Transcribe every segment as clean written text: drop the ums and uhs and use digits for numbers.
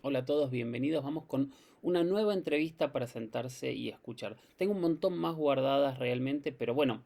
Hola a todos, bienvenidos. Vamos con una nueva entrevista para sentarse y escuchar. Tengo un montón más guardadas realmente, pero bueno,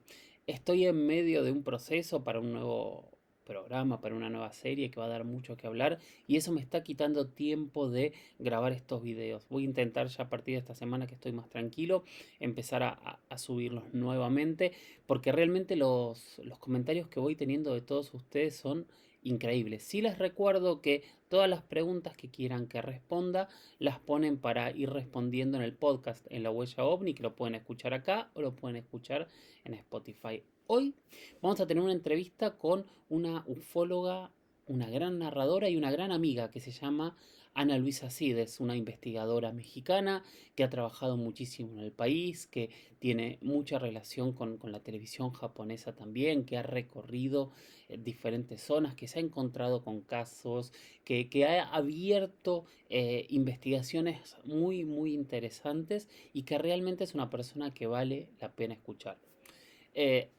estoy en medio de un proceso para un nuevo programa, para una nueva serie que va a dar mucho que hablar y eso me está quitando tiempo de grabar estos videos. Voy a intentar ya a partir de esta semana que estoy más tranquilo empezar a subirlos nuevamente porque realmente los comentarios que voy teniendo de todos ustedes son increíbles. Sí les recuerdo que todas las preguntas que quieran que responda las ponen para ir respondiendo en el podcast en La Huella OVNI, que lo pueden escuchar acá o lo pueden escuchar en Spotify. Hoy vamos a tener una entrevista con una ufóloga, una gran narradora y una gran amiga que se llama Ana Luisa Cid. Es una investigadora mexicana que ha trabajado muchísimo en el país, que tiene mucha relación con la televisión japonesa también, que ha recorrido diferentes zonas, que se ha encontrado con casos, que ha abierto investigaciones muy, muy interesantes y que realmente es una persona que vale la pena escuchar.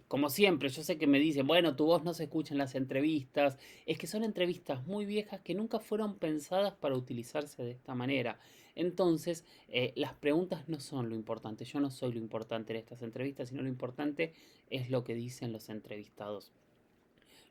Como siempre, yo sé que me dicen, bueno, tu voz no se escucha en las entrevistas, es que son entrevistas muy viejas que nunca fueron pensadas para utilizarse de esta manera. Entonces, las preguntas no son lo importante, yo no soy lo importante en estas entrevistas, sino lo importante es lo que dicen los entrevistados.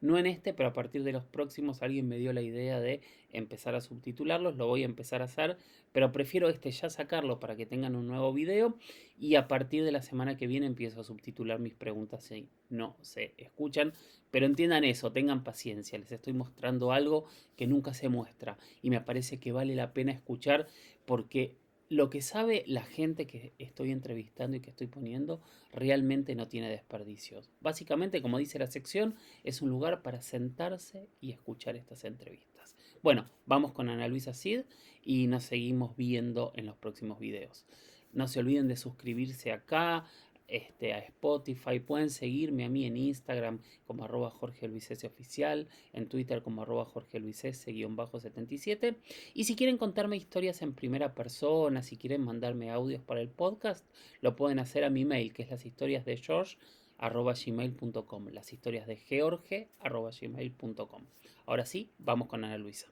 No en este, pero a partir de los próximos alguien me dio la idea de empezar a subtitularlos, lo voy a empezar a hacer, pero prefiero este ya sacarlo para que tengan un nuevo video y a partir de la semana que viene empiezo a subtitular mis preguntas si no se escuchan, pero entiendan eso, tengan paciencia, les estoy mostrando algo que nunca se muestra y me parece que vale la pena escuchar porque lo que sabe la gente que estoy entrevistando y que estoy poniendo realmente no tiene desperdicios. Básicamente, como dice la sección, es un lugar para sentarse y escuchar estas entrevistas. Bueno, vamos con Ana Luisa Cid y nos seguimos viendo en los próximos videos. No se olviden de suscribirse acá, a Spotify. Pueden seguirme a mí en Instagram como Jorge Luis S oficial, en Twitter como Jorge Luis S-77. Y si quieren contarme historias en primera persona, si quieren mandarme audios para el podcast, lo pueden hacer a mi mail, que es las historias de George gmail.com, las historias de George gmail.com. Ahora sí, vamos con Ana Luisa.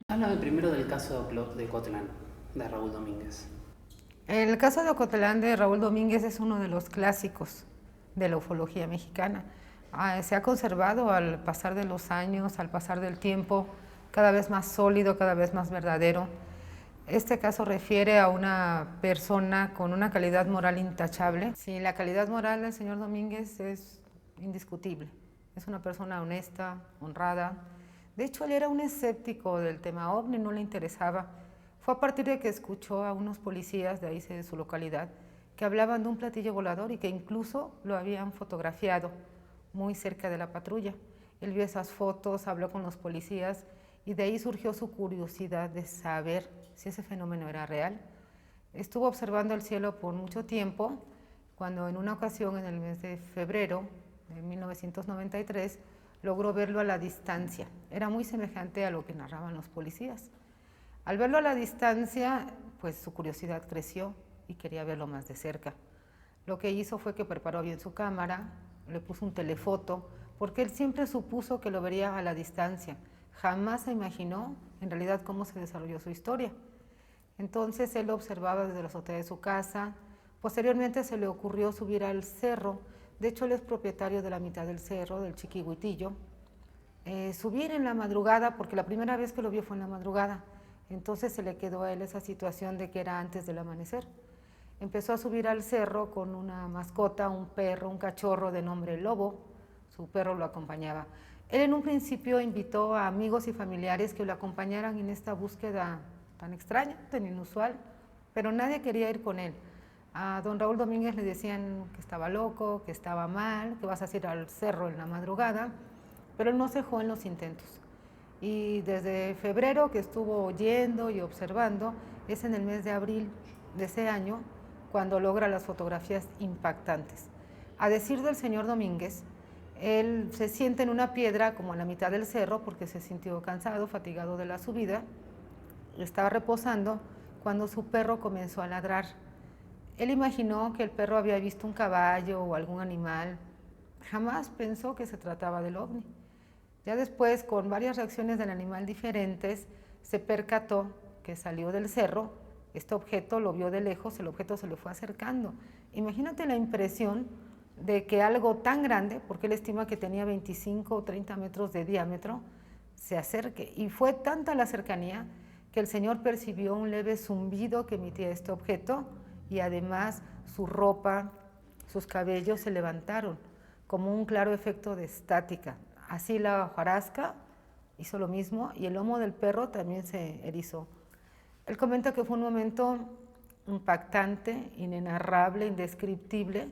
Háblame primero del caso de Cotlán, de Raúl Domínguez. El caso de Ocotlán de Raúl Domínguez es uno de los clásicos de la ufología mexicana. Se ha conservado al pasar de los años, al pasar del tiempo, cada vez más sólido, cada vez más verdadero. Este caso refiere a una persona con una calidad moral intachable. Sí, la calidad moral del señor Domínguez es indiscutible. Es una persona honesta, honrada. De hecho, él era un escéptico del tema ovni, no le interesaba. Fue a partir de que escuchó a unos policías de ahí de su localidad que hablaban de un platillo volador y que incluso lo habían fotografiado muy cerca de la patrulla. Él vio esas fotos, habló con los policías y de ahí surgió su curiosidad de saber si ese fenómeno era real. Estuvo observando el cielo por mucho tiempo, cuando en una ocasión en el mes de febrero de 1993 logró verlo a la distancia. Era muy semejante a lo que narraban los policías. Al verlo a la distancia, pues su curiosidad creció y quería verlo más de cerca. Lo que hizo fue que preparó bien su cámara, le puso un telefoto, porque él siempre supuso que lo vería a la distancia. Jamás se imaginó en realidad cómo se desarrolló su historia. Entonces él lo observaba desde la azotea de su casa. Posteriormente se le ocurrió subir al cerro. De hecho, él es propietario de la mitad del cerro, del Chiquihuitillo. Subir en la madrugada, porque la primera vez que lo vio fue en la madrugada. Entonces se le quedó a él esa situación de que era antes del amanecer. Empezó a subir al cerro con una mascota, un perro, un cachorro de nombre Lobo. Su perro lo acompañaba. Él en un principio invitó a amigos y familiares que lo acompañaran en esta búsqueda tan extraña, tan inusual, pero nadie quería ir con él. A don Raúl Domínguez le decían que estaba loco, que estaba mal, que vas a ir al cerro en la madrugada, pero él no cejó en los intentos. Y desde febrero que estuvo oyendo y observando, es en el mes de abril de ese año cuando logra las fotografías impactantes. A decir del señor Domínguez, él se siente en una piedra como a la mitad del cerro porque se sintió cansado, fatigado de la subida, estaba reposando cuando su perro comenzó a ladrar. Él imaginó que el perro había visto un caballo o algún animal, jamás pensó que se trataba del ovni. Ya después, con varias reacciones del animal diferentes, se percató que salió del cerro, este objeto lo vio de lejos, el objeto se le fue acercando. Imagínate la impresión de que algo tan grande, porque él estima que tenía 25 o 30 metros de diámetro, se acerque. Y fue tanta la cercanía que el señor percibió un leve zumbido que emitía este objeto y además su ropa, sus cabellos se levantaron como un claro efecto de estática. Así la hojarasca hizo lo mismo y el lomo del perro también se erizó. Él comenta que fue un momento impactante, inenarrable, indescriptible.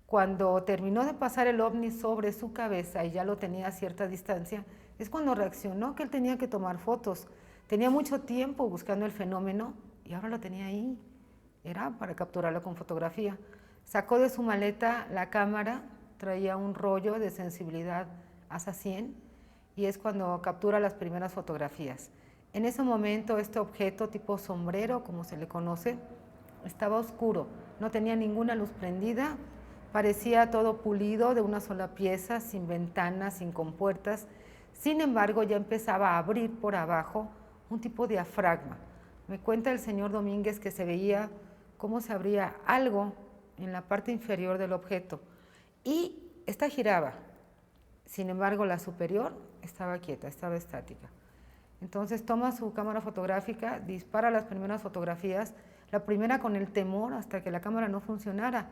Cuando terminó de pasar el ovni sobre su cabeza y ya lo tenía a cierta distancia, es cuando reaccionó que él tenía que tomar fotos. Tenía mucho tiempo buscando el fenómeno y ahora lo tenía ahí. Era para capturarlo con fotografía. Sacó de su maleta la cámara, traía un rollo de sensibilidad ASA 100 y es cuando captura las primeras fotografías. En ese momento este objeto tipo sombrero, como se le conoce, estaba oscuro, no tenía ninguna luz prendida, parecía todo pulido de una sola pieza, sin ventanas, sin compuertas. Sin embargo, ya empezaba a abrir por abajo un tipo de diafragma. Me cuenta el señor Domínguez que se veía cómo se abría algo en la parte inferior del objeto y esta giraba. Sin embargo, la superior estaba quieta, estaba estática. Entonces toma su cámara fotográfica, dispara las primeras fotografías, la primera con el temor hasta que la cámara no funcionara,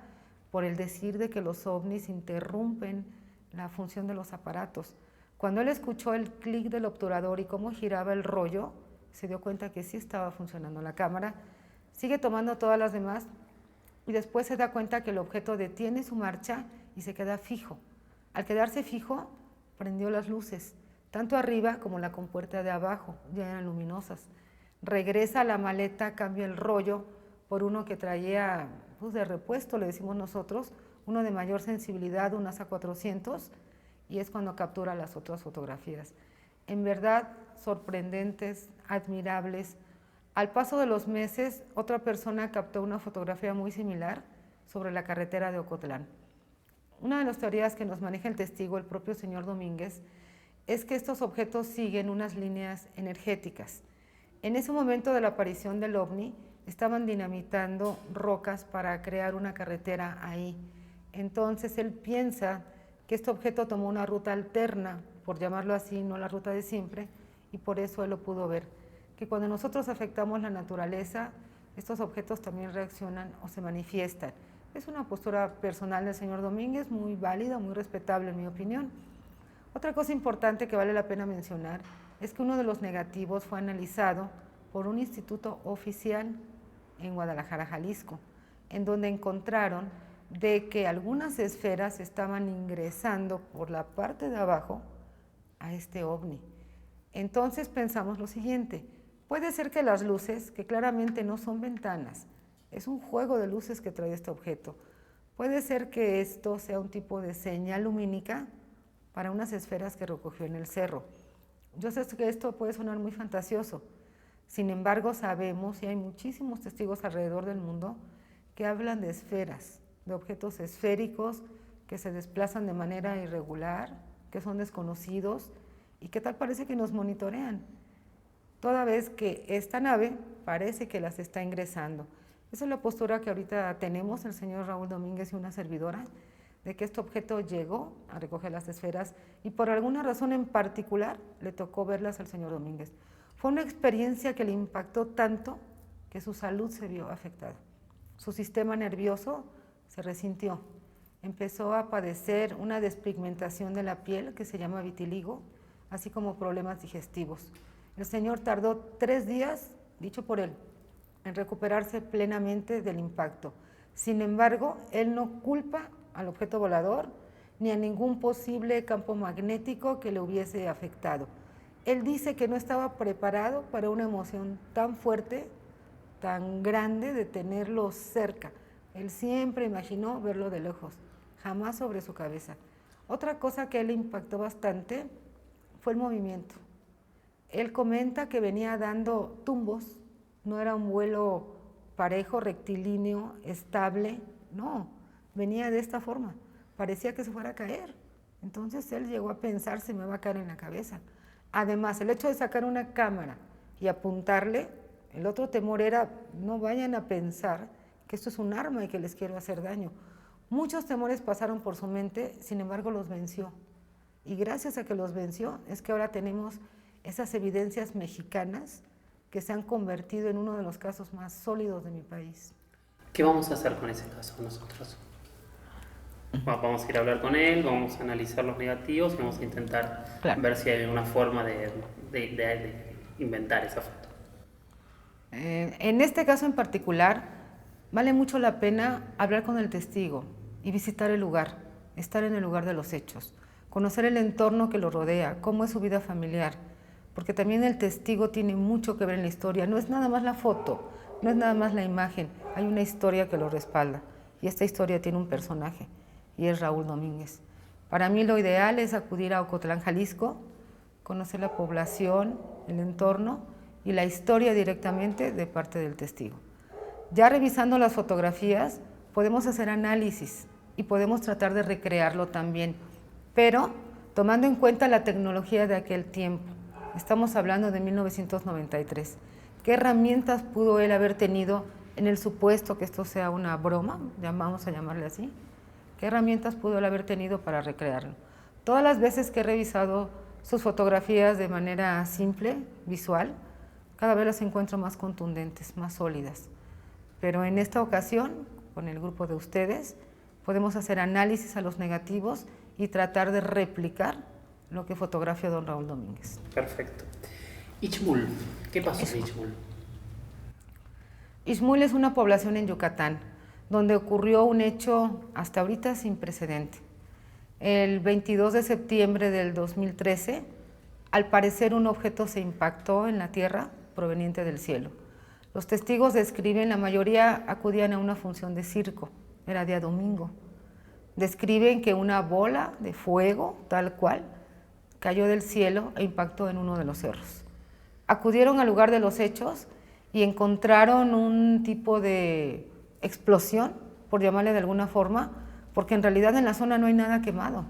por el decir de que los ovnis interrumpen la función de los aparatos. Cuando él escuchó el clic del obturador y cómo giraba el rollo, se dio cuenta que sí estaba funcionando la cámara, sigue tomando todas las demás y después se da cuenta que el objeto detiene su marcha y se queda fijo. Al quedarse fijo, prendió las luces, tanto arriba como la compuerta de abajo, ya eran luminosas. Regresa a la maleta, cambia el rollo por uno que traía pues, de repuesto, le decimos nosotros, uno de mayor sensibilidad, un ASA 400, y es cuando captura las otras fotografías. En verdad, sorprendentes, admirables. Al paso de los meses, otra persona captó una fotografía muy similar sobre la carretera de Ocotlán. Una de las teorías que nos maneja el testigo, el propio señor Domínguez, es que estos objetos siguen unas líneas energéticas. En ese momento de la aparición del ovni, estaban dinamitando rocas para crear una carretera ahí. Entonces él piensa que este objeto tomó una ruta alterna, por llamarlo así, no la ruta de siempre, y por eso él lo pudo ver. Que cuando nosotros afectamos la naturaleza, estos objetos también reaccionan o se manifiestan. Es una postura personal del señor Domínguez, muy válida, muy respetable en mi opinión. Otra cosa importante que vale la pena mencionar es que uno de los negativos fue analizado por un instituto oficial en Guadalajara, Jalisco, en donde encontraron de que algunas esferas estaban ingresando por la parte de abajo a este ovni. Entonces pensamos lo siguiente, puede ser que las luces, que claramente no son ventanas, es un juego de luces que trae este objeto, puede ser que esto sea un tipo de señal lumínica para unas esferas que recogió en el cerro. Yo sé que esto puede sonar muy fantasioso, sin embargo sabemos, y hay muchísimos testigos alrededor del mundo, que hablan de esferas, de objetos esféricos que se desplazan de manera irregular, que son desconocidos y que tal parece que nos monitorean, toda vez que esta nave parece que las está ingresando. Esa es la postura que ahorita tenemos el señor Raúl Domínguez y una servidora, de que este objeto llegó a recoger las esferas y por alguna razón en particular le tocó verlas al señor Domínguez. Fue una experiencia que le impactó tanto que su salud se vio afectada. Su sistema nervioso se resintió, empezó a padecer una despigmentación de la piel que se llama vitiligo, así como problemas digestivos. El señor tardó 3 días, dicho por él, en recuperarse plenamente del impacto. Sin embargo, él no culpa al objeto volador ni a ningún posible campo magnético que le hubiese afectado. Él dice que no estaba preparado para una emoción tan fuerte, tan grande de tenerlo cerca. Él siempre imaginó verlo de lejos, jamás sobre su cabeza. Otra cosa que a él le impactó bastante fue el movimiento. Él comenta que venía dando tumbos, no era un vuelo parejo, rectilíneo, estable, no, venía de esta forma, parecía que se fuera a caer. Entonces él llegó a pensar, se me va a caer en la cabeza. Además, el hecho de sacar una cámara y apuntarle. El otro temor era, no vayan a pensar que esto es un arma y que les quiero hacer daño. Muchos temores pasaron por su mente, sin embargo los venció. Y gracias a que los venció es que ahora tenemos esas evidencias mexicanas que se han convertido en uno de los casos más sólidos de mi país. ¿Qué vamos a hacer con ese caso nosotros? Vamos a ir a hablar con él, vamos a analizar los negativos y vamos a intentar ver si hay una forma de inventar esa foto. En este caso en particular, vale mucho la pena hablar con el testigo y visitar el lugar, estar en el lugar de los hechos, conocer el entorno que lo rodea, cómo es su vida familiar, porque también el testigo tiene mucho que ver en la historia. No es nada más la foto, no es nada más la imagen, hay una historia que lo respalda y esta historia tiene un personaje y es Raúl Domínguez. Para mí lo ideal es acudir a Ocotlán, Jalisco, conocer la población, el entorno y la historia directamente de parte del testigo. Ya revisando las fotografías podemos hacer análisis y podemos tratar de recrearlo también, pero tomando en cuenta la tecnología de aquel tiempo. Estamos hablando de 1993. ¿Qué herramientas pudo él haber tenido en el supuesto que esto sea una broma? Vamos a llamarle así. ¿Qué herramientas pudo él haber tenido para recrearlo? Todas las veces que he revisado sus fotografías de manera simple, visual, cada vez las encuentro más contundentes, más sólidas. Pero en esta ocasión, con el grupo de ustedes, podemos hacer análisis a los negativos y tratar de replicar lo que fotografía don Raúl Domínguez. Perfecto. Ixmul, ¿qué pasó en Ixmul? Ixmul es una población en Yucatán, donde ocurrió un hecho hasta ahorita sin precedente. El 22 de septiembre del 2013, al parecer un objeto se impactó en la tierra proveniente del cielo. Los testigos describen, la mayoría acudían a una función de circo, era día domingo. Describen que una bola de fuego, tal cual, cayó del cielo e impactó en uno de los cerros. Acudieron al lugar de los hechos y encontraron un tipo de explosión, por llamarle de alguna forma, porque en realidad en la zona no hay nada quemado,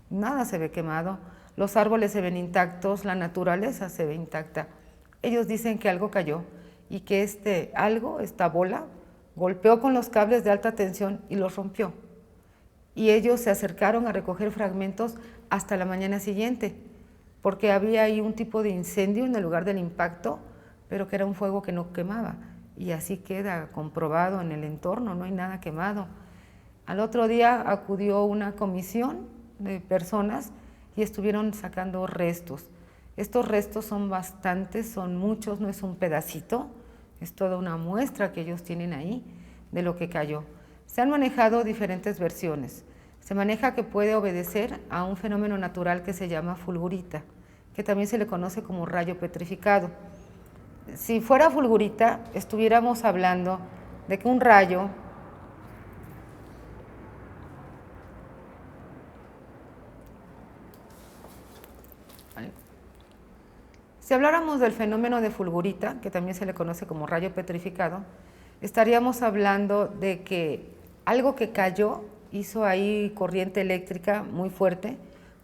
nada se ve quemado, los árboles se ven intactos, la naturaleza se ve intacta. Ellos dicen que algo cayó y que esta bola, golpeó con los cables de alta tensión y los rompió. Y ellos se acercaron a recoger fragmentos hasta la mañana siguiente, porque había ahí un tipo de incendio en el lugar del impacto, pero que era un fuego que no quemaba. Y así queda comprobado en el entorno, no hay nada quemado. Al otro día acudió una comisión de personas y estuvieron sacando restos. Estos restos son bastantes, son muchos, no es un pedacito, es toda una muestra que ellos tienen ahí de lo que cayó. Se han manejado diferentes versiones. Se maneja que puede obedecer a un fenómeno natural que se llama fulgurita, que también se le conoce como rayo petrificado. Si fuera fulgurita, estuviéramos hablando de que un rayo Si habláramos del fenómeno de fulgurita, que también se le conoce como rayo petrificado, estaríamos hablando de que algo que cayó hizo ahí corriente eléctrica muy fuerte,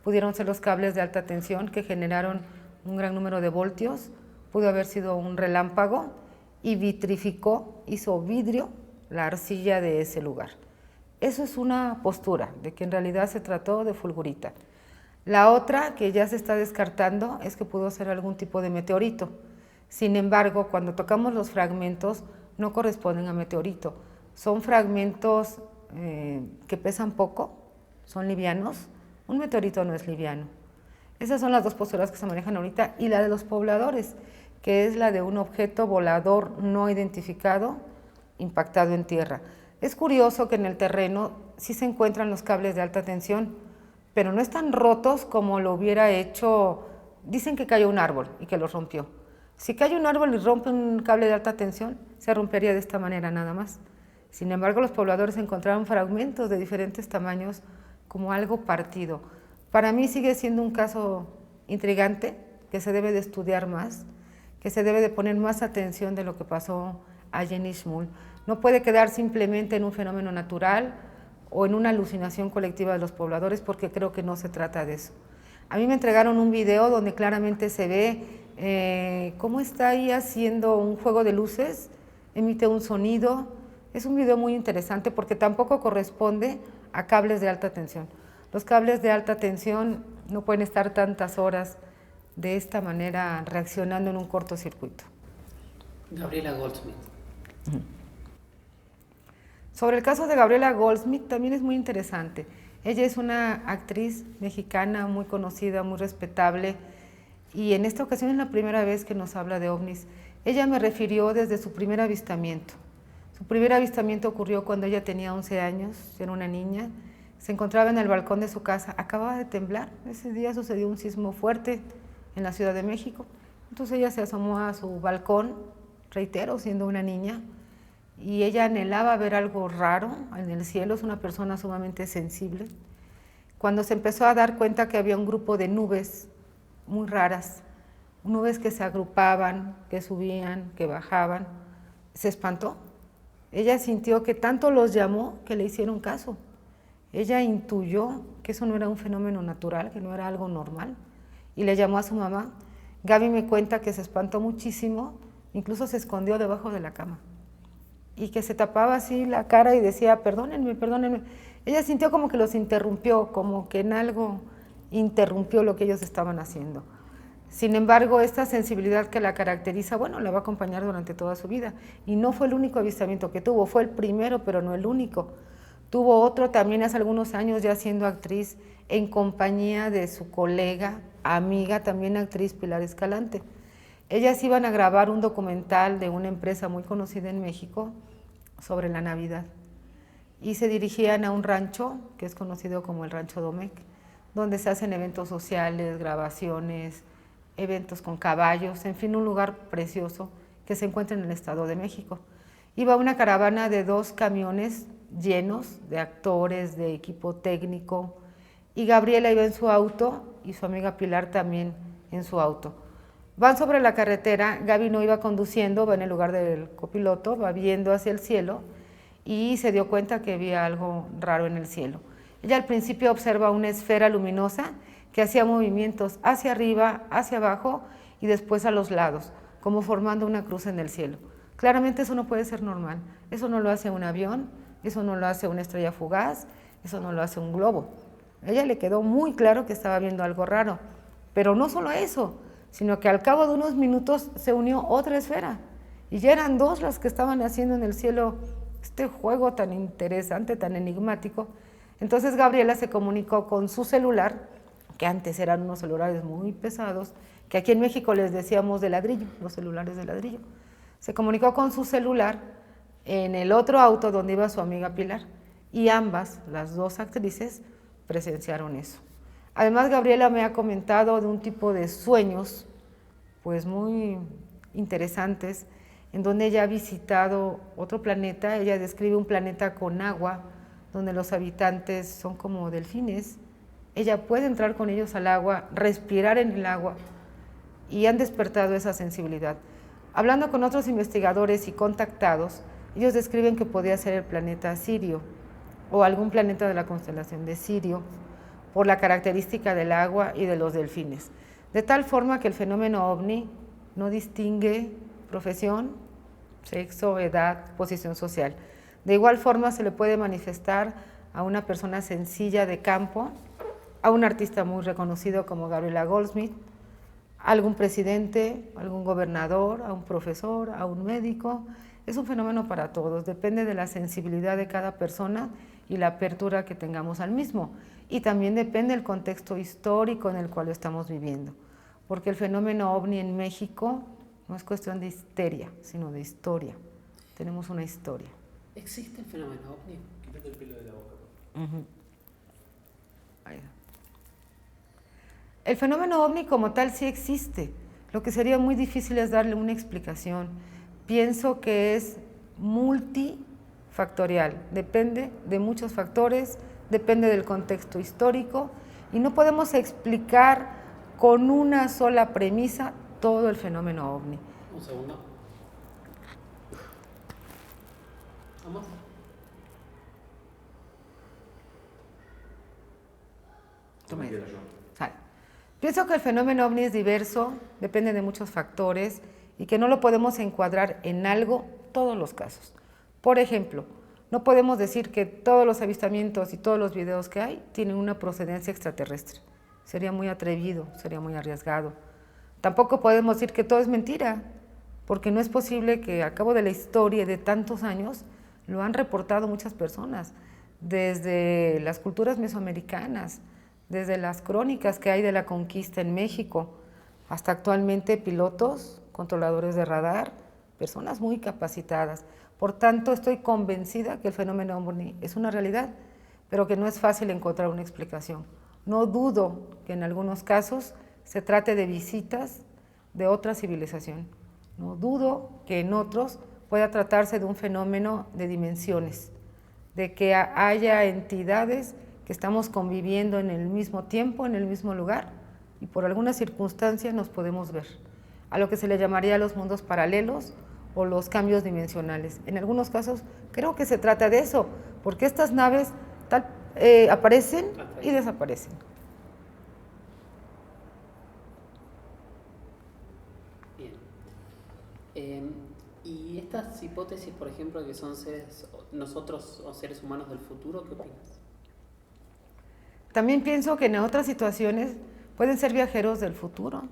pudieron ser los cables de alta tensión que generaron un gran número de voltios, pudo haber sido un relámpago y vitrificó, hizo vidrio la arcilla de ese lugar. Eso es una postura de que en realidad se trató de fulgurita. La otra que ya se está descartando es que pudo ser algún tipo de meteorito. Sin embargo, cuando tocamos los fragmentos no corresponden a meteorito. Son fragmentos que pesan poco, son livianos. Un meteorito no es liviano. Esas son las dos posturas que se manejan ahorita y la de los pobladores, que es la de un objeto volador no identificado impactado en tierra. Es curioso que en el terreno sí se encuentran los cables de alta tensión, pero no están rotos como lo hubiera hecho. Dicen que cayó un árbol y que lo rompió. Si cae un árbol y rompe un cable de alta tensión, se rompería de esta manera nada más. Sin embargo, los pobladores encontraron fragmentos de diferentes tamaños como algo partido. Para mí sigue siendo un caso intrigante, que se debe de estudiar más, que se debe de poner más atención de lo que pasó allí en Ixmul. No puede quedar simplemente en un fenómeno natural o en una alucinación colectiva de los pobladores, porque creo que no se trata de eso. A mí me entregaron un video donde claramente se ve cómo está ahí haciendo un juego de luces, emite un sonido. Es un video muy interesante porque tampoco corresponde a cables de alta tensión. Los cables de alta tensión no pueden estar tantas horas de esta manera reaccionando en un cortocircuito. Gabriela Goldsmith. Sobre el caso de Gabriela Goldsmith también es muy interesante. Ella es una actriz mexicana muy conocida, muy respetable, y en esta ocasión es la primera vez que nos habla de ovnis. Ella me refirió desde su primer avistamiento. Su primer avistamiento ocurrió cuando ella tenía 11 años, era una niña, se encontraba en el balcón de su casa, acababa de temblar, ese día sucedió un sismo fuerte en la Ciudad de México, entonces ella se asomó a su balcón, reitero, siendo una niña, y ella anhelaba ver algo raro en el cielo, es una persona sumamente sensible. Cuando se empezó a dar cuenta que había un grupo de nubes muy raras, nubes que se agrupaban, que subían, que bajaban, se espantó. Ella sintió que tanto los llamó que le hicieron caso. Ella intuyó que eso no era un fenómeno natural, que no era algo normal, y le llamó a su mamá. Gaby me cuenta que se espantó muchísimo, incluso se escondió debajo de la cama y que se tapaba así la cara y decía, perdónenme, perdónenme. Ella sintió como que los interrumpió, como que en algo interrumpió lo que ellos estaban haciendo. Sin embargo, esta sensibilidad que la caracteriza, bueno, la va a acompañar durante toda su vida. Y no fue el único avistamiento que tuvo, fue el primero, pero no el único. Tuvo otro también hace algunos años ya siendo actriz en compañía de su colega, amiga, también actriz Pilar Escalante. Ellas iban a grabar un documental de una empresa muy conocida en México sobre la Navidad y se dirigían a un rancho que es conocido como el Rancho Domecq, donde se hacen eventos sociales, grabaciones, eventos con caballos, en fin, un lugar precioso que se encuentra en el Estado de México. Iba una caravana de 2 camiones llenos de actores, de equipo técnico, y Gabriela iba en su auto y su amiga Pilar también en su auto. Van sobre la carretera, Gaby no iba conduciendo, va en el lugar del copiloto, va viendo hacia el cielo y se dio cuenta que había algo raro en el cielo. Ella al principio observa una esfera luminosa que hacía movimientos hacia arriba, hacia abajo y después a los lados, como formando una cruz en el cielo. Claramente eso no puede ser normal, eso no lo hace un avión, eso no lo hace una estrella fugaz, eso no lo hace un globo. A ella le quedó muy claro que estaba viendo algo raro, pero no solo eso, sino que al cabo de unos minutos se unió otra esfera y ya eran 2 las que estaban haciendo en el cielo este juego tan interesante, tan enigmático. Entonces Gabriela se comunicó con su celular, que antes eran unos celulares muy pesados, que aquí en México les decíamos de ladrillo, los celulares de ladrillo. Se comunicó con su celular en el otro auto donde iba su amiga Pilar y ambas, las 2 actrices, presenciaron eso. Además, Gabriela me ha comentado de un tipo de sueños, pues muy interesantes, en donde ella ha visitado otro planeta. Ella describe un planeta con agua, donde los habitantes son como delfines. Ella puede entrar con ellos al agua, respirar en el agua, y han despertado esa sensibilidad. Hablando con otros investigadores y contactados, ellos describen que podría ser el planeta Sirio, o algún planeta de la constelación de Sirio, por la característica del agua y de los delfines. De tal forma que el fenómeno ovni no distingue profesión, sexo, edad, posición social. De igual forma se le puede manifestar a una persona sencilla de campo, a un artista muy reconocido como Gabriela Goldsmith, a algún presidente, a algún gobernador, a un profesor, a un médico. Es un fenómeno para todos, depende de la sensibilidad de cada persona y la apertura que tengamos al mismo. Y también depende del contexto histórico en el cual estamos viviendo, porque el fenómeno ovni en México no es cuestión de histeria, sino de historia. Tenemos una historia. ¿Existe el fenómeno ovni? Quítate el pelo de la boca. Ahí. El fenómeno ovni como tal sí existe. Lo que sería muy difícil es darle una explicación. Pienso que es multifactorial, depende de muchos factores, depende del contexto histórico y no podemos explicar con una sola premisa todo el fenómeno ovni. Un segundo. ¿Vamos? Sale. Pienso que el fenómeno ovni es diverso, depende de muchos factores y que no lo podemos encuadrar en algo todos los casos. Por ejemplo, no podemos decir que todos los avistamientos y todos los videos que hay tienen una procedencia extraterrestre. Sería muy atrevido, sería muy arriesgado. Tampoco podemos decir que todo es mentira, porque no es posible que a cabo de la historia de tantos años lo han reportado muchas personas, desde las culturas mesoamericanas, desde las crónicas que hay de la conquista en México, hasta actualmente pilotos, controladores de radar, personas muy capacitadas. Por tanto, estoy convencida que el fenómeno ovni es una realidad, pero que no es fácil encontrar una explicación. No dudo que en algunos casos se trate de visitas de otra civilización. No dudo que en otros pueda tratarse de un fenómeno de dimensiones, de que haya entidades que estamos conviviendo en el mismo tiempo, en el mismo lugar, y por alguna circunstancia nos podemos ver, a lo que se le llamaría los mundos paralelos o los cambios dimensionales. En algunos casos creo que se trata de eso, porque estas naves aparecen y desaparecen. Bien. Y estas hipótesis, por ejemplo, que son nosotros o seres humanos del futuro, ¿qué opinas? También pienso que en otras situaciones pueden ser viajeros del futuro,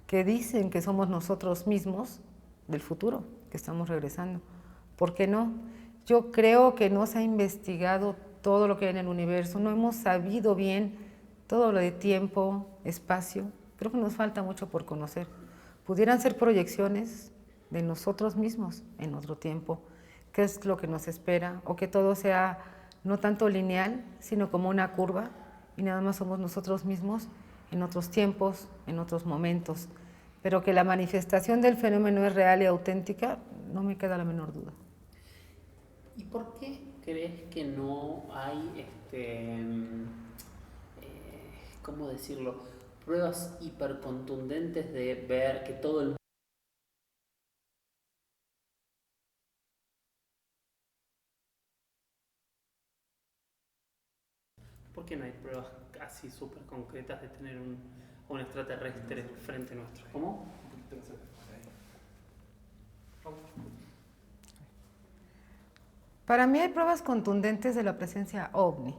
que dicen que somos nosotros mismos del futuro, que estamos regresando. ¿Por qué no? Yo creo que no se ha investigado todo lo que hay en el universo, no hemos sabido bien todo lo de tiempo, espacio. Creo que nos falta mucho por conocer. Pudieran ser proyecciones de nosotros mismos en otro tiempo, qué es lo que nos espera, o que todo sea no tanto lineal, sino como una curva, y nada más somos nosotros mismos en otros tiempos, en otros momentos. Pero que la manifestación del fenómeno es real y auténtica, no me queda la menor duda. ¿Y por qué crees que no hay, cómo decirlo, pruebas hipercontundentes de ver que todo el... ¿Por qué no hay pruebas así súper concretas de tener un extraterrestre frente nuestro? ¿Cómo? Para mí hay pruebas contundentes de la presencia ovni,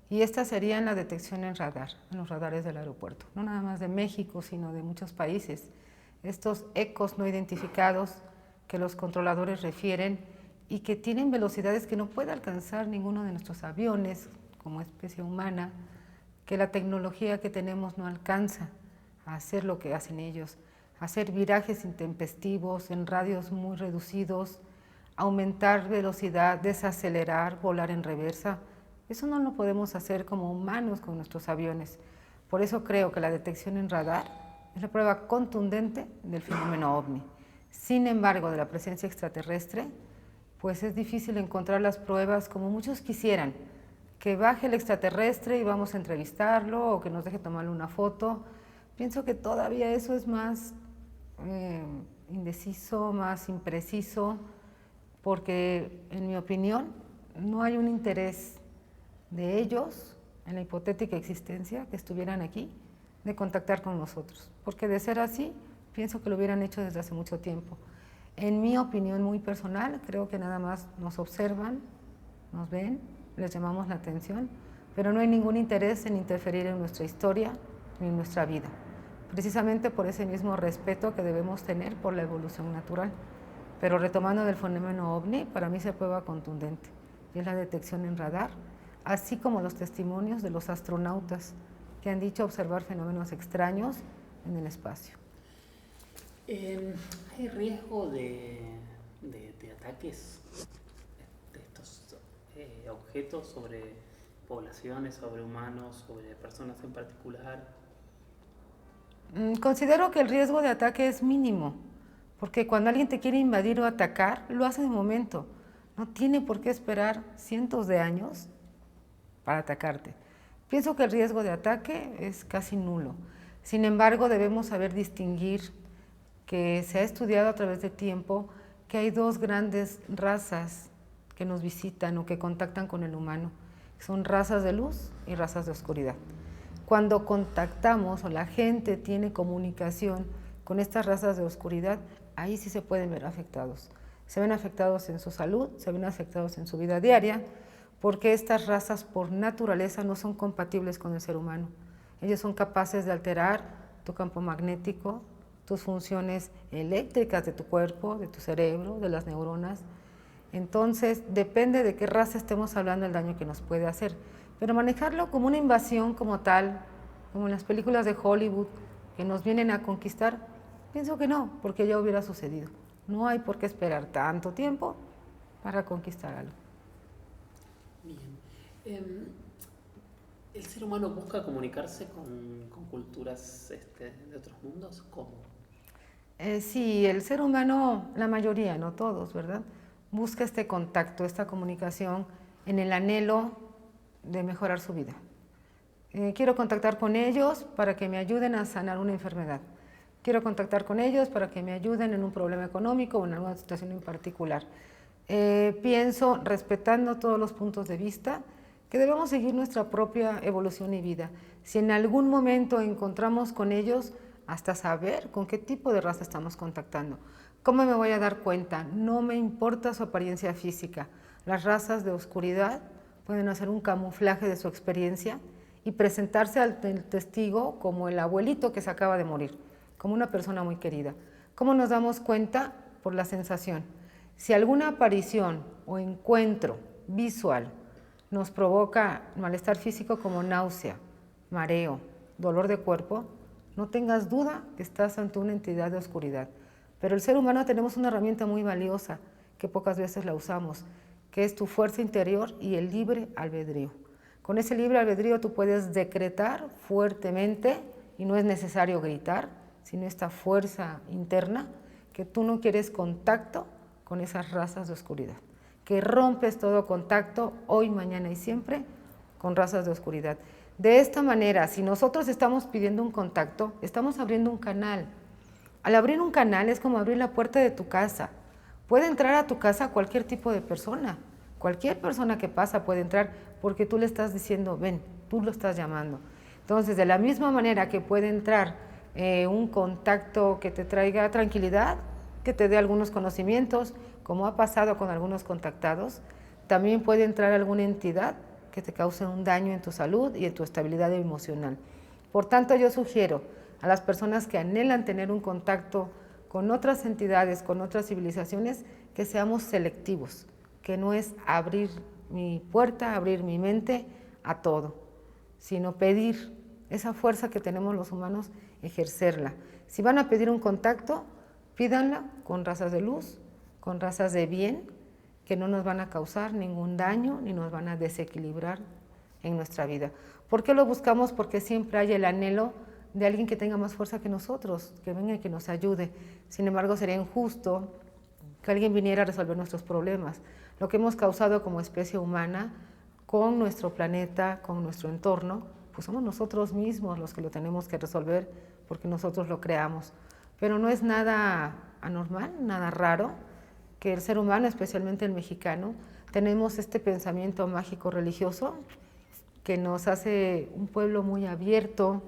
y estas serían la detección en radar, en los radares del aeropuerto, no nada más de México, sino de muchos países. Estos ecos no identificados que los controladores refieren y que tienen velocidades que no puede alcanzar ninguno de nuestros aviones como especie humana, que la tecnología que tenemos no alcanza a hacer lo que hacen ellos, hacer virajes intempestivos en radios muy reducidos, aumentar velocidad, desacelerar, volar en reversa. Eso no lo podemos hacer como humanos con nuestros aviones. Por eso creo que la detección en radar es la prueba contundente del fenómeno ovni. Sin embargo, de la presencia extraterrestre, pues es difícil encontrar las pruebas como muchos quisieran, que baje el extraterrestre y vamos a entrevistarlo o que nos deje tomarle una foto. Pienso que todavía eso es más indeciso, más impreciso, porque en mi opinión no hay un interés de ellos en la hipotética existencia que estuvieran aquí de contactar con nosotros, porque de ser así pienso que lo hubieran hecho desde hace mucho tiempo. En mi opinión muy personal, creo que nada más nos observan, nos ven, les llamamos la atención, pero no hay ningún interés en interferir en nuestra historia ni en nuestra vida, precisamente por ese mismo respeto que debemos tener por la evolución natural. Pero retomando del fenómeno ovni, para mí se prueba contundente, y es la detección en radar, así como los testimonios de los astronautas que han dicho observar fenómenos extraños en el espacio. ¿Hay riesgo de ataques de estos objetos sobre poblaciones, sobre humanos, sobre personas en particular? Considero que el riesgo de ataque es mínimo, porque cuando alguien te quiere invadir o atacar, lo hace de momento. No tiene por qué esperar cientos de años para atacarte. Pienso que el riesgo de ataque es casi nulo. Sin embargo, debemos saber distinguir que se ha estudiado a través del tiempo que hay dos grandes razas que nos visitan o que contactan con el humano. Son razas de luz y razas de oscuridad. Cuando contactamos o la gente tiene comunicación con estas razas de oscuridad, ahí sí se pueden ver afectados. Se ven afectados en su salud, se ven afectados en su vida diaria, porque estas razas por naturaleza no son compatibles con el ser humano. Ellos son capaces de alterar tu campo magnético, tus funciones eléctricas de tu cuerpo, de tu cerebro, de las neuronas. Entonces, depende de qué raza estemos hablando el daño que nos puede hacer. Pero manejarlo como una invasión como tal, como en las películas de Hollywood, que nos vienen a conquistar, pienso que no, porque ya hubiera sucedido. No hay por qué esperar tanto tiempo para conquistar algo. Bien. ¿El ser humano busca comunicarse con culturas de otros mundos? ¿Cómo? Sí, el ser humano, la mayoría, no todos, ¿verdad? Busca este contacto, esta comunicación en el anhelo de mejorar su vida. Quiero contactar con ellos para que me ayuden a sanar una enfermedad. Quiero contactar con ellos para que me ayuden en un problema económico o en alguna situación en particular. Pienso, respetando todos los puntos de vista, que debemos seguir nuestra propia evolución y vida. Si en algún momento encontramos con ellos, hasta saber con qué tipo de raza estamos contactando. ¿Cómo me voy a dar cuenta? No me importa su apariencia física. Las razas de oscuridad pueden hacer un camuflaje de su experiencia y presentarse al testigo como el abuelito que se acaba de morir, como una persona muy querida. ¿Cómo nos damos cuenta? Por la sensación. Si alguna aparición o encuentro visual nos provoca malestar físico como náusea, mareo, dolor de cuerpo, no tengas duda que estás ante una entidad de oscuridad. Pero el ser humano tenemos una herramienta muy valiosa que pocas veces la usamos, que es tu fuerza interior y el libre albedrío. Con ese libre albedrío tú puedes decretar fuertemente, y no es necesario gritar, sino esta fuerza interna, que tú no quieres contacto con esas razas de oscuridad, que rompes todo contacto hoy, mañana y siempre con razas de oscuridad. De esta manera, si nosotros estamos pidiendo un contacto, estamos abriendo un canal. Al abrir un canal es como abrir la puerta de tu casa. Puede entrar a tu casa cualquier tipo de persona. Cualquier persona que pasa puede entrar porque tú le estás diciendo, ven, tú lo estás llamando. Entonces, de la misma manera que puede entrar un contacto que te traiga tranquilidad, que te dé algunos conocimientos, como ha pasado con algunos contactados, también puede entrar alguna entidad que te cause un daño en tu salud y en tu estabilidad emocional. Por tanto, yo sugiero a las personas que anhelan tener un contacto con otras entidades, con otras civilizaciones, que seamos selectivos, que no es abrir mi puerta, abrir mi mente a todo, sino pedir esa fuerza que tenemos los humanos, ejercerla. Si van a pedir un contacto, pídanla con razas de luz, con razas de bien, que no nos van a causar ningún daño ni nos van a desequilibrar en nuestra vida. ¿Por qué lo buscamos? Porque siempre hay el anhelo de alguien que tenga más fuerza que nosotros, que venga y que nos ayude. Sin embargo, sería injusto que alguien viniera a resolver nuestros problemas. Lo que hemos causado como especie humana con nuestro planeta, con nuestro entorno, pues somos nosotros mismos los que lo tenemos que resolver porque nosotros lo creamos. Pero no es nada anormal, nada raro, que el ser humano, especialmente el mexicano, tenemos este pensamiento mágico religioso que nos hace un pueblo muy abierto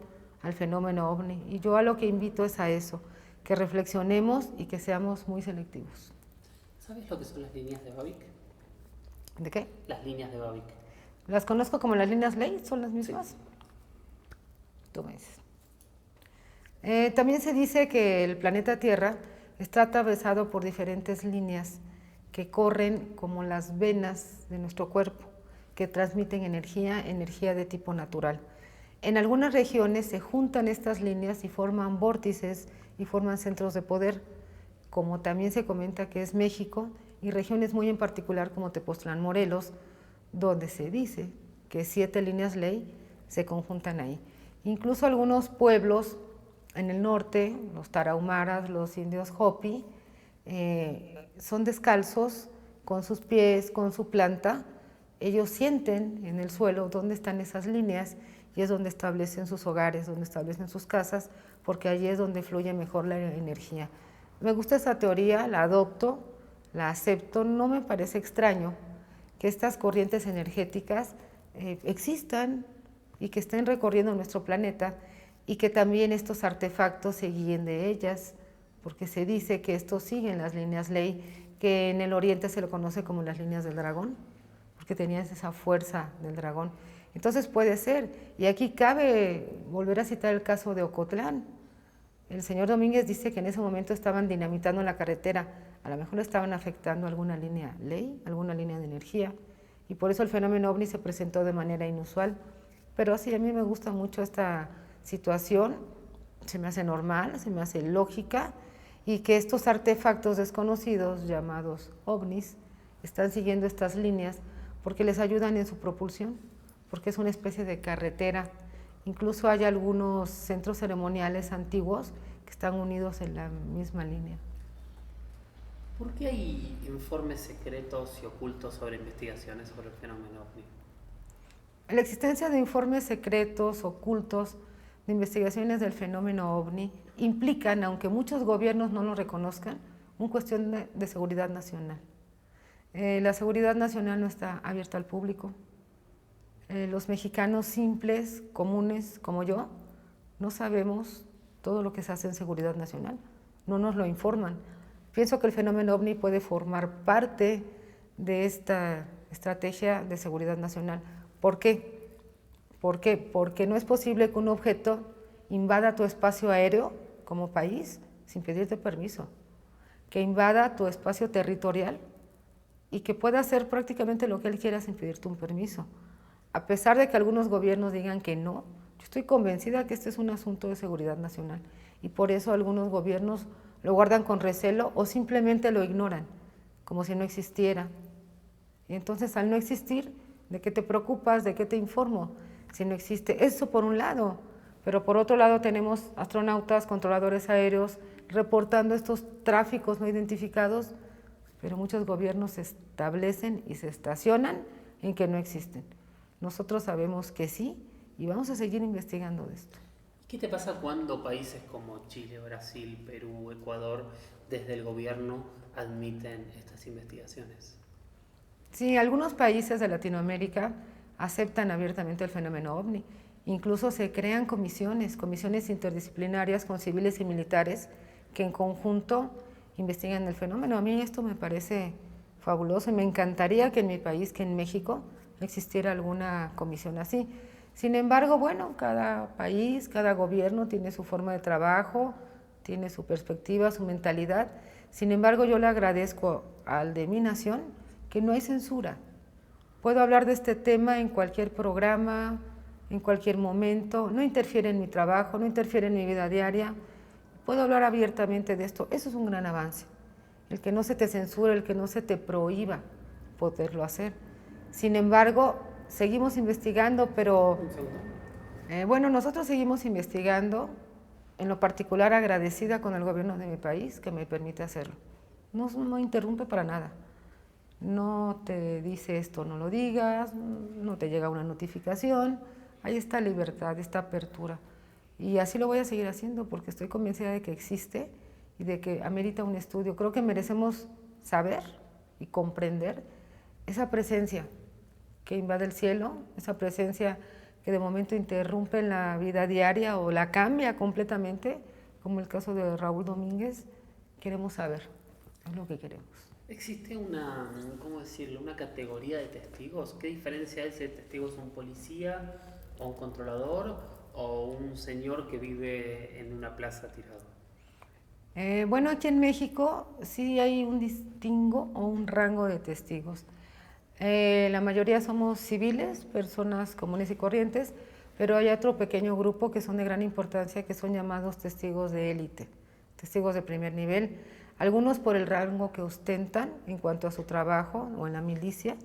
al fenómeno ovni. Y yo a lo que invito es a eso, que reflexionemos y que seamos muy selectivos. ¿Sabes lo que son las líneas de Babic? ¿De qué? Las líneas de Babic. Las conozco como las líneas ley, son las mismas. Sí. Tú me dices. También se dice que el planeta Tierra está atravesado por diferentes líneas que corren como las venas de nuestro cuerpo, que transmiten energía, energía de tipo natural. En algunas regiones se juntan estas líneas y forman vórtices y forman centros de poder, como también se comenta que es México, y regiones muy en particular como Tepoztlán, Morelos, donde se dice que 7 líneas ley se conjuntan ahí. Incluso algunos pueblos en el norte, los tarahumaras, los indios Hopi, son descalzos con sus pies, con su planta. Ellos sienten en el suelo dónde están esas líneas y es donde establecen sus hogares, donde establecen sus casas, porque allí es donde fluye mejor la energía. Me gusta esa teoría, la adopto, la acepto, no me parece extraño que estas corrientes energéticas existan y que estén recorriendo nuestro planeta y que también estos artefactos se guíen de ellas, porque se dice que estos siguen las líneas ley, que en el oriente se lo conoce como las líneas del dragón, porque tenían esa fuerza del dragón. Entonces puede ser, y aquí cabe volver a citar el caso de Ocotlán. El señor Domínguez dice que en ese momento estaban dinamitando la carretera, a lo mejor estaban afectando alguna línea ley, alguna línea de energía, y por eso el fenómeno ovni se presentó de manera inusual. Pero sí, a mí me gusta mucho esta situación, se me hace normal, se me hace lógica, y que estos artefactos desconocidos llamados ovnis están siguiendo estas líneas porque les ayudan en su propulsión, porque es una especie de carretera. Incluso hay algunos centros ceremoniales antiguos que están unidos en la misma línea. ¿Por qué hay informes secretos y ocultos sobre investigaciones sobre el fenómeno ovni? La existencia de informes secretos, ocultos, de investigaciones del fenómeno ovni implican, aunque muchos gobiernos no lo reconozcan, una cuestión de seguridad nacional. La seguridad nacional no está abierta al público. Los mexicanos simples, comunes como yo, no sabemos todo lo que se hace en seguridad nacional, no nos lo informan. Pienso que el fenómeno ovni puede formar parte de esta estrategia de seguridad nacional. ¿Por qué? ¿Por qué? Porque no es posible que un objeto invada tu espacio aéreo como país sin pedirte permiso, que invada tu espacio territorial y que pueda hacer prácticamente lo que él quiera sin pedirte un permiso. A pesar de que algunos gobiernos digan que no, yo estoy convencida que este es un asunto de seguridad nacional y por eso algunos gobiernos lo guardan con recelo o simplemente lo ignoran, como si no existiera. Y entonces, al no existir, ¿de qué te preocupas? ¿De qué te informo? Si no existe, eso por un lado, pero por otro lado tenemos astronautas, controladores aéreos, reportando estos tráficos no identificados, pero muchos gobiernos se establecen y se estacionan en que no existen. Nosotros sabemos que sí y vamos a seguir investigando de esto. ¿Qué te pasa cuando países como Chile, Brasil, Perú, Ecuador, desde el gobierno admiten estas investigaciones? Sí, algunos países de Latinoamérica aceptan abiertamente el fenómeno ovni. Incluso se crean comisiones interdisciplinarias con civiles y militares que en conjunto investigan el fenómeno. A mí esto me parece fabuloso y me encantaría que en mi país, que en México, existiera alguna comisión así. Sin embargo, bueno, cada país, cada gobierno tiene su forma de trabajo, tiene su perspectiva, su mentalidad. Sin embargo, yo le agradezco al de mi nación que no hay censura. Puedo hablar de este tema en cualquier programa, en cualquier momento, no interfiere en mi trabajo, no interfiere en mi vida diaria. Puedo hablar abiertamente de esto, eso es un gran avance. El que no se te censure, el que no se te prohíba poderlo hacer. Sin embargo, seguimos investigando, pero bueno, nosotros seguimos investigando, en lo particular agradecida con el gobierno de mi país que me permite hacerlo. No interrumpe para nada. No te dice esto, no lo digas, no te llega una notificación. Hay esta libertad, esta apertura. Y así lo voy a seguir haciendo porque estoy convencida de que existe y de que amerita un estudio. Creo que merecemos saber y comprender esa presencia que invade el cielo, esa presencia que de momento interrumpe en la vida diaria o la cambia completamente, como el caso de Raúl Domínguez. Queremos saber, es lo que queremos. ¿Existe una, cómo decirlo, una categoría de testigos? ¿Qué diferencia hay si el testigo es un policía o un controlador o un señor que vive en una plaza tirado? Bueno, aquí en México sí hay un distingo o un rango de testigos. La mayoría somos civiles, personas comunes y corrientes, pero hay otro pequeño grupo que son de gran importancia, que son llamados testigos de élite, testigos de primer nivel, algunos por el rango que ostentan en cuanto a su trabajo o en la milicia,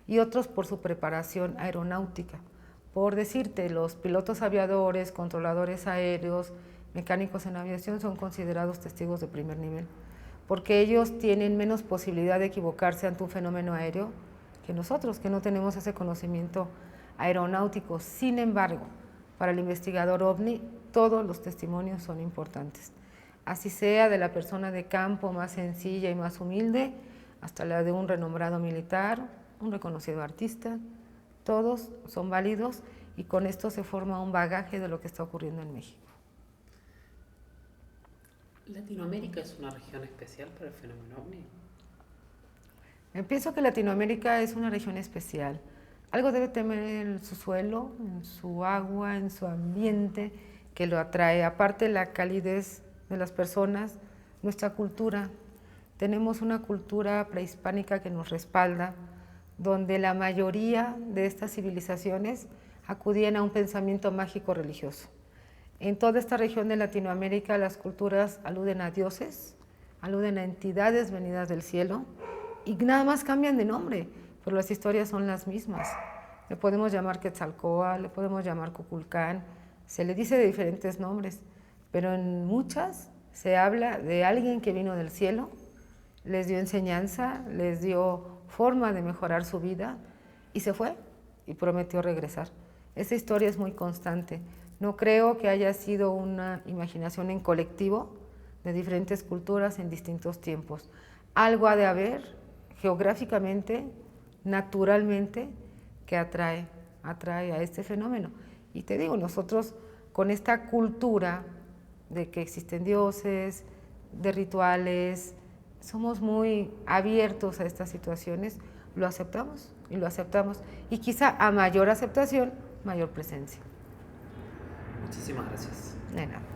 y otros por su preparación aeronáutica. Por decirte, los pilotos aviadores, controladores aéreos, mecánicos en aviación son considerados testigos de primer nivel, porque ellos tienen menos posibilidad de equivocarse ante un fenómeno aéreo que nosotros, que no tenemos ese conocimiento aeronáutico. Sin embargo, para el investigador OVNI, todos los testimonios son importantes. Así sea de la persona de campo más sencilla y más humilde, hasta la de un renombrado militar, un reconocido artista, todos son válidos y con esto se forma un bagaje de lo que está ocurriendo en México. ¿Latinoamérica es una región especial para el fenómeno ovni? Pienso que Latinoamérica es una región especial. Algo debe tener en su suelo, en su agua, en su ambiente, que lo atrae. Aparte la calidez de las personas, nuestra cultura. Tenemos una cultura prehispánica que nos respalda, donde la mayoría de estas civilizaciones acudían a un pensamiento mágico religioso. En toda esta región de Latinoamérica las culturas aluden a dioses, aluden a entidades venidas del cielo y nada más cambian de nombre, pero las historias son las mismas. Le podemos llamar Quetzalcóatl, le podemos llamar Cuculcán, se le dice de diferentes nombres, pero en muchas se habla de alguien que vino del cielo, les dio enseñanza, les dio forma de mejorar su vida y se fue y prometió regresar. Esa historia es muy constante. No creo que haya sido una imaginación en colectivo de diferentes culturas en distintos tiempos. Algo ha de haber geográficamente, naturalmente, que atrae a este fenómeno. Y te digo, nosotros con esta cultura de que existen dioses, de rituales, somos muy abiertos a estas situaciones, lo aceptamos y lo aceptamos. Y quizá a mayor aceptación, mayor presencia. Muchísimas gracias. De nada.